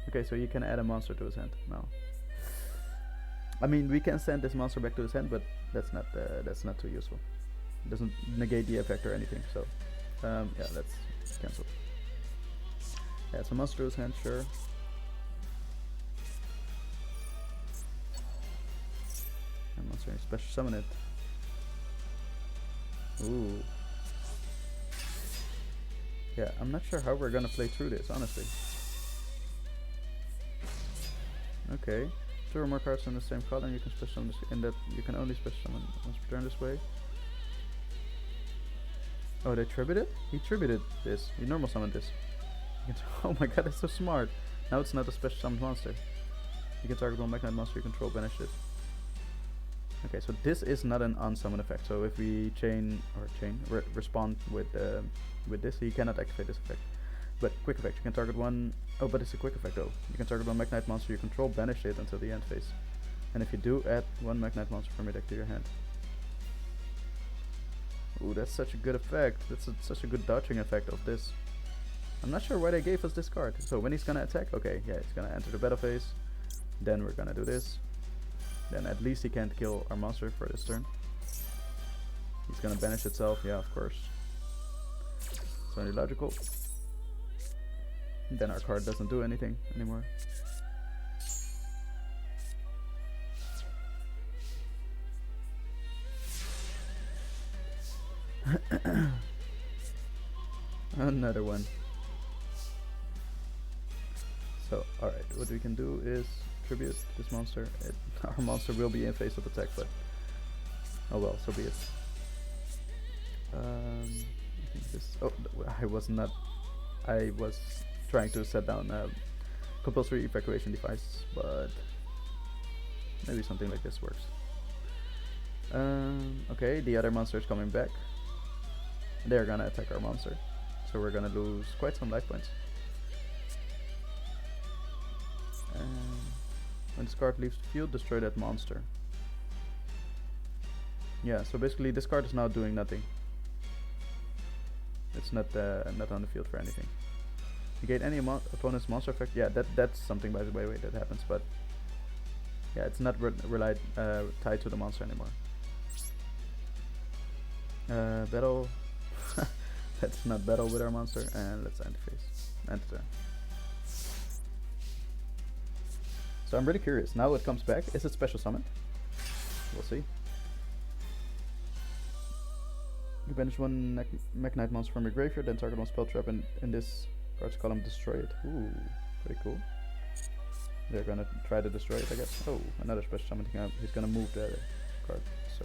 Okay, so you can add a monster to his hand now. I mean, we can send this monster back to his hand, but that's not too useful. It doesn't negate the effect or anything. So, yeah, let's cancel. Add some monster to his hand, sure. And monster special summon it. Ooh. Yeah, I'm not sure how we're gonna play through this, honestly. Okay. 2 or more cards in the same color, you can special summon this, in that you can only special summon once per turn this way. Oh, they tributed? He tributed this. He normal summoned this. Oh my god, that's so smart. Now it's not a special summoned monster. You can target one Mekk-Knight monster you control, banish it. Okay, so this is not an unsummon effect. So if we respond with this, he cannot activate this effect. But quick effect, you can target one. Oh, but it's a quick effect though. You can target one Mekk-Knight monster you control, banish it until the end phase. And if you do, add one Mekk-Knight monster from your deck to your hand. Ooh, that's such a good effect. That's such a good dodging effect of this. I'm not sure why they gave us this card. So when he's gonna attack, okay, yeah, he's gonna enter the battle phase. Then we're gonna do this. Then at least he can't kill our monster for this turn. He's gonna banish itself, yeah, of course. It's only logical. Then our card doesn't do anything anymore. Another one. So, alright, what we can do is tribute this monster. Our monster will be in face of attack, but oh well, so be it. I think this. Oh, I was trying to set down a compulsory evacuation device, but maybe something like this works. Okay, the other monster is coming back. They're gonna attack our monster, so we're gonna lose quite some life points. When this card leaves the field, destroy that monster. Yeah, so basically this card is now doing nothing. It's not on the field for anything. Negate any opponent's monster effect. Yeah, that's something by the way that happens, but yeah, it's not tied to the monster anymore. Battle. Let's not battle with our monster, and let's end phase. End turn. So I'm really curious. Now it comes back. Is it special summoned? We'll see. You banish one Mekk-Knight monster from your graveyard, then target one spell trap in this card's column, destroy it. Ooh, pretty cool. They're gonna try to destroy it, I guess. Oh, another special summon. He's gonna move the other card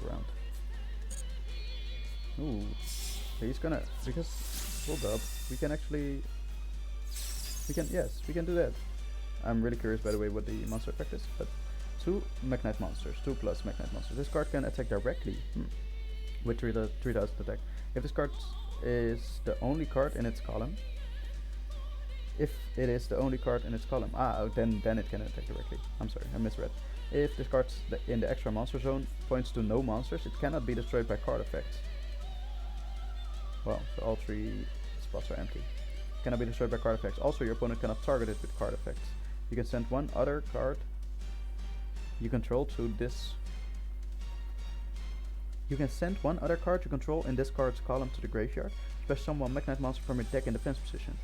around. Ooh, he's gonna, because, hold up, we can do that. I'm really curious, by the way, what the monster effect is, but 2 Mekk-Knight monsters, 2 plus Mekk-Knight monsters. This card can attack directly with 3000 attack. If this card is the only card in its column, then it can attack directly. I'm sorry, I misread. If this card in the extra monster zone points to no monsters, it cannot be destroyed by card effects. Well, so all 3 spots are empty. Cannot be destroyed by card effects. Also, your opponent cannot target it with card effects. You can send one other card you control to this. You can send one other card you control in this card's column to the graveyard. Special summon one Mekk-Knight monster from your deck in defense position.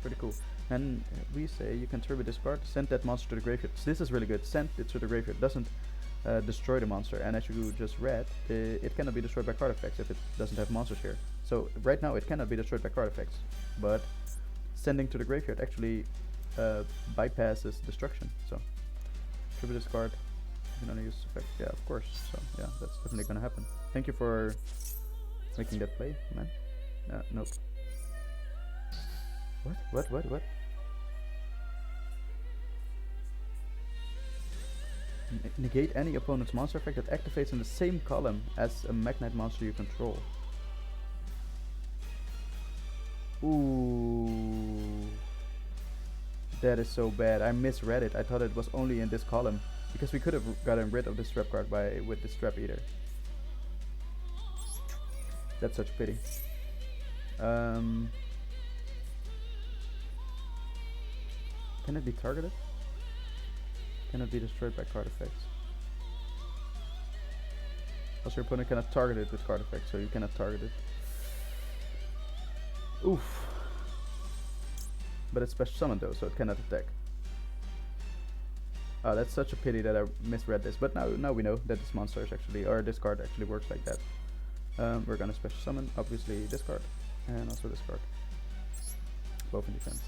Pretty cool. And we say you can tribute this card, send that monster to the graveyard. So this is really good. Send it to the graveyard. It doesn't destroy the monster. And as you just read, it cannot be destroyed by card effects if it doesn't have monsters here. So right now it cannot be destroyed by card effects, but sending to the graveyard actually bypasses destruction. So tribute this card. You can only use effect. Yeah, of course. So yeah, that's definitely gonna happen. Thank you for making that play, man. Nope. What? Negate any opponent's monster effect that activates in the same column as a Mekk-Knight monster you control. Ooh, that is so bad. I misread it. I thought it was only in this column, because we could have gotten rid of this trap card with this trap eater. That's such a pity. Can it be targeted? Can it be destroyed by card effects? Also, your opponent cannot target it with card effects, so you cannot target it. Oof. But it's special summoned though, so it cannot attack. Oh, that's such a pity that I misread this. But now we know that this monster is actually, or this card actually works like that. We're gonna special summon, obviously, this card, and also this card. Both in defense.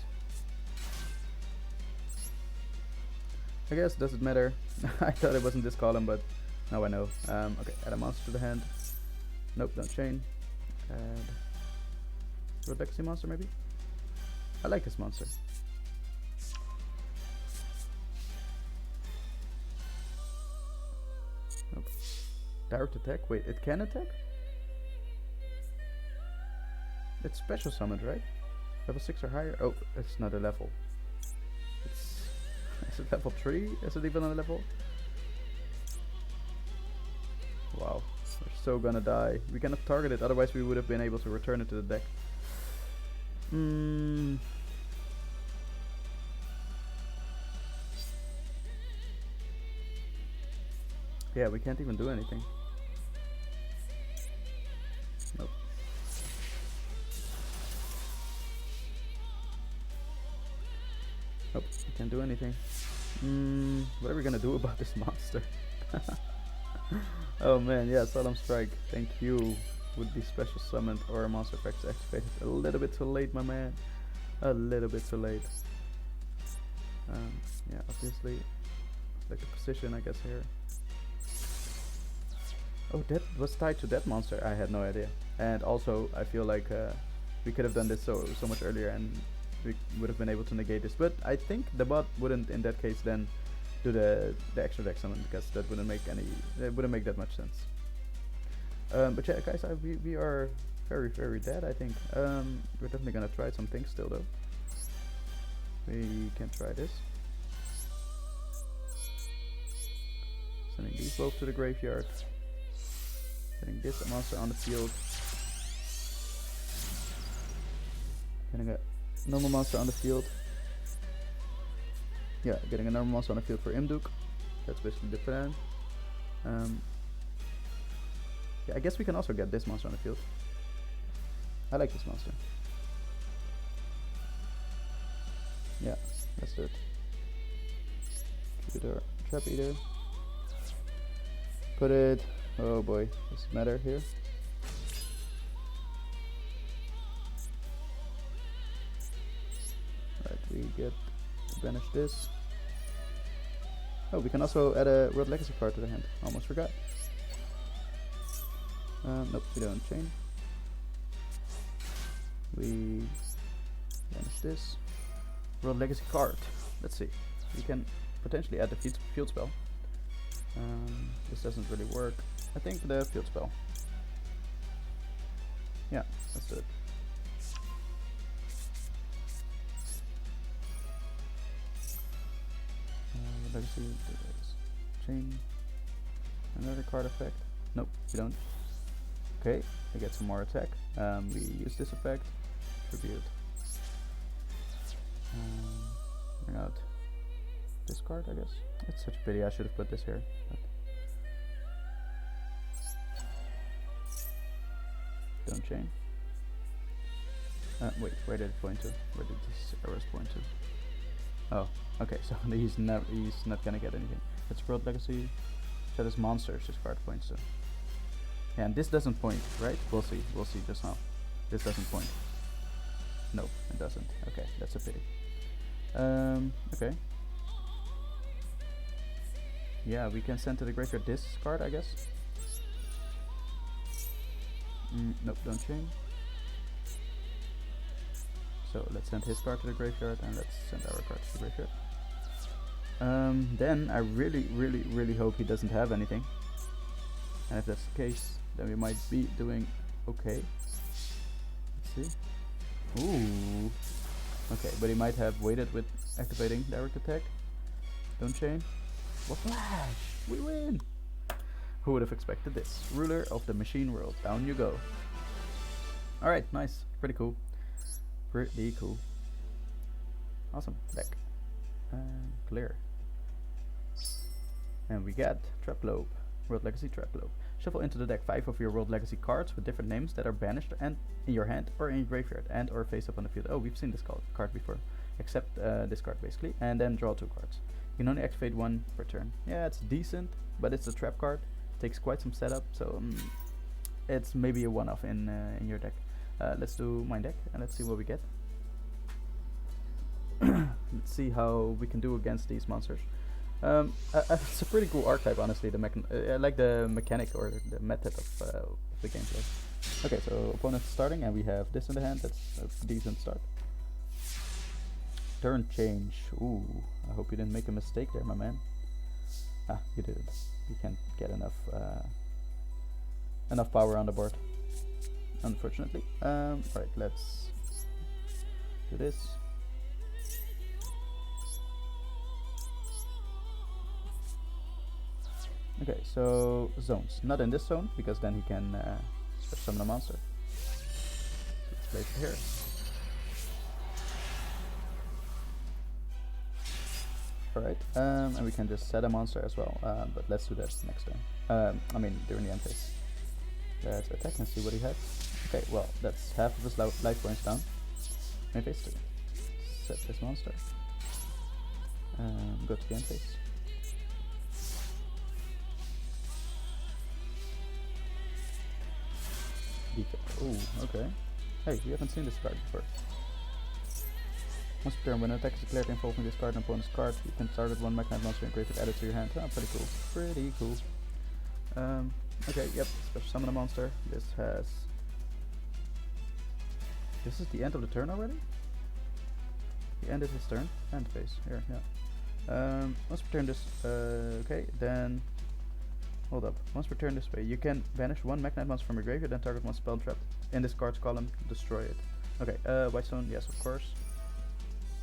I guess doesn't matter. I thought it wasn't this column, but now I know. Okay, add a monster to the hand. Nope, don't chain. Add Road Legacy monster maybe? I like this monster. Nope. Direct attack? Wait, it can attack? It's special summoned, right? Level 6 or higher? Oh, it's not a level. It's is it level 3? Is it even on a level? Wow, we're so gonna die. We cannot target it, otherwise we would have been able to return it to the deck. Yeah, we can't even do anything. Nope. Nope, we can't do anything. What are we gonna do about this monster? Oh man, yeah, Solemn Strike, thank you. Would be special summoned or a monster effect activated. A little bit too late, my man. A little bit too late. Yeah, obviously, like the position, I guess, here. Oh, that was tied to that monster. I had no idea. And also, I feel like we could have done this so much earlier, and we would have been able to negate this. But I think the bot wouldn't, in that case, then do the extra deck summon, because that wouldn't make that much sense. But yeah, guys, we are very dead. I think we're definitely gonna try some things still, though. We can try this. Sending these both to the graveyard. Getting this monster on the field. Getting a normal monster on the field. Yeah, getting a normal monster on the field for Imduk. That's basically the plan. Yeah, I guess we can also get this monster on the field. I like this monster. Yeah, let's do it. Trap Trap Eater. Put it. Oh boy, does it matter here? Right, we get to banish this. Oh, we can also add a World Legacy card to the hand. Almost forgot. Nope, we don't chain. We banish this. World Legacy card. Let's see. We can potentially add the field spell. This doesn't really work. I think the field spell. Yeah, let's do it. Legacy, chain. Another card effect. Nope, we don't. Okay, we get some more attack. We use this effect. Tribute. Bring out this card, I guess. It's such a pity. I should have put this here. But don't chain. Wait, where did it point to? Where did this arrows point to? Oh, okay. So he's not gonna get anything. It's World Legacy. Shadow's monsters. This card points to. Yeah, and this doesn't point, right? We'll see. We'll see just now. This doesn't point. No, it doesn't. Okay, that's a pity. Okay. Yeah, we can send to the graveyard this card, I guess. Nope, don't chain. So let's send his card to the graveyard, and let's send our card to the graveyard. Then I really hope he doesn't have anything. And if that's the case, then we might be doing okay. Let's see. Ooh. Okay, but he might have waited with activating direct attack. Don't chain. What flash! We win! Who would have expected this? Ruler of the machine world. Down you go. Alright, nice. Pretty cool. Pretty cool. Awesome. Deck. Clear. And we get Traplope. World Legacy Traplope. Shuffle into the deck 5 of your World Legacy cards with different names that are banished and in your hand or in your graveyard and or face up on the field. Oh, we've seen this card before. Except this card basically. And then draw 2 cards. You can only activate 1 per turn. Yeah, it's decent, but it's a trap card. Takes quite some setup, so it's maybe a one-off in your deck. Let's do my deck and let's see what we get. Let's see how we can do against these monsters. It's a pretty cool archetype, honestly. I like the mechanic or the method of the gameplay. Okay, so opponent's starting, and we have this in the hand. That's a decent start. Turn change. Ooh, I hope you didn't make a mistake there, my man. Ah, you did. You can't get enough power on the board, unfortunately. Right, let's do this. Okay, so zones. Not in this zone, because then he can special summon a monster. So let's place it here. Alright, and we can just set a monster as well, but let's do that next turn. I mean, during the end phase. Let's attack and see what he has. Okay, well, that's half of his life points down. Main phase 2. Set this monster. Go to the end phase. Ooh, okay. Hey, we haven't seen this card before. Once per turn, when an attack is declared involving this card and opponent's card, you can target one Mekk-Knight monster and create it added to your hand. Oh, pretty cool. Pretty cool. Okay, yep, special summon a monster. This is the end of the turn already? He ended his turn. End phase. Here, yeah. Once per turn this, okay, then hold up. Once per turn this way, you can banish one Mekk-Knight monster from your graveyard, then target one spell trap in this card's column, destroy it. Okay, White Stone, yes, of course.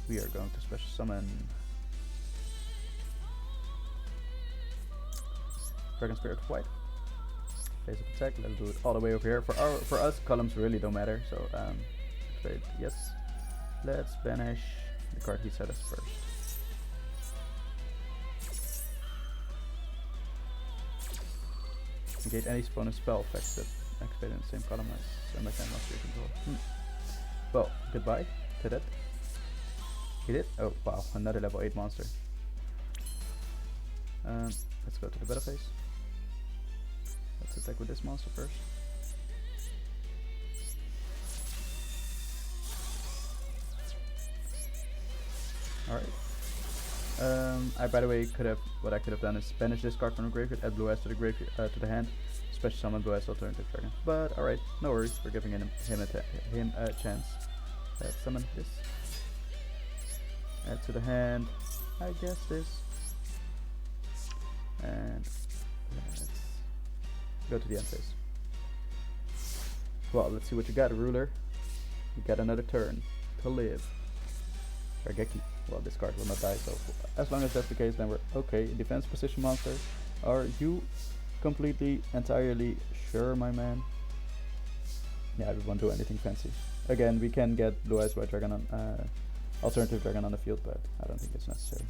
We are going to special summon Dragon Spirit of White. Phase of attack, let's do it all the way over here. For us, columns really don't matter, so activate, yes. Let's banish the card he set us first. Negate any opponent's spell effects that activate in the same column as a Mekk-Knight monster you control. Well, goodbye to that. He did? Oh wow, another level 8 monster. Let's go to the battle phase. Let's attack with this monster first. Alright. I by the way what I could have done is banish this card from the graveyard, add blue eyes to the graveyard to the hand, special summon blue eyes alternative dragon. But alright, no worries, we're giving him a chance. Let's summon this. Add to the hand, I guess this. And let's go to the end phase. Well, let's see what you got, ruler. You got another turn to live. Shigeki. Well, this card will not die, so as long as that's the case, then we're okay. Defense position monster. Are you completely, entirely sure, my man? Yeah, we won't do anything fancy. Again, we can get blue eyes white dragon on alternative dragon on the field, but I don't think it's necessary.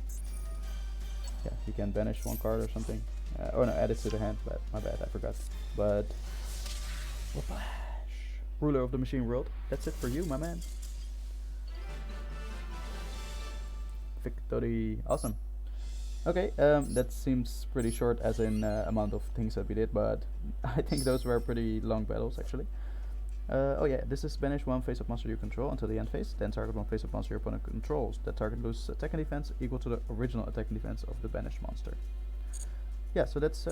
Yeah, you can banish one card or something. Oh no, add it to the hand, but my bad, I forgot. But Whiplash, ruler of the machine world. That's it for you, my man. Victory, awesome. Okay, that seems pretty short as in amount of things that we did, but I think those were pretty long battles actually. Oh yeah, this is banish one face-up monster you control until the end phase, then target one face-up monster your opponent controls. That target loses attack and defense equal to the original attack and defense of the banished monster. Yeah, so that's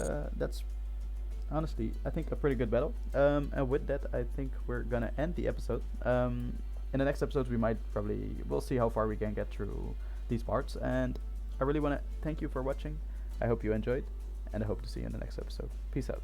honestly, I think a pretty good battle. And with that, I think we're gonna end the episode. In the next episodes, we'll see how far we can get through these parts. And I really want to thank you for watching. I hope you enjoyed, and I hope to see you in the next episode. Peace out.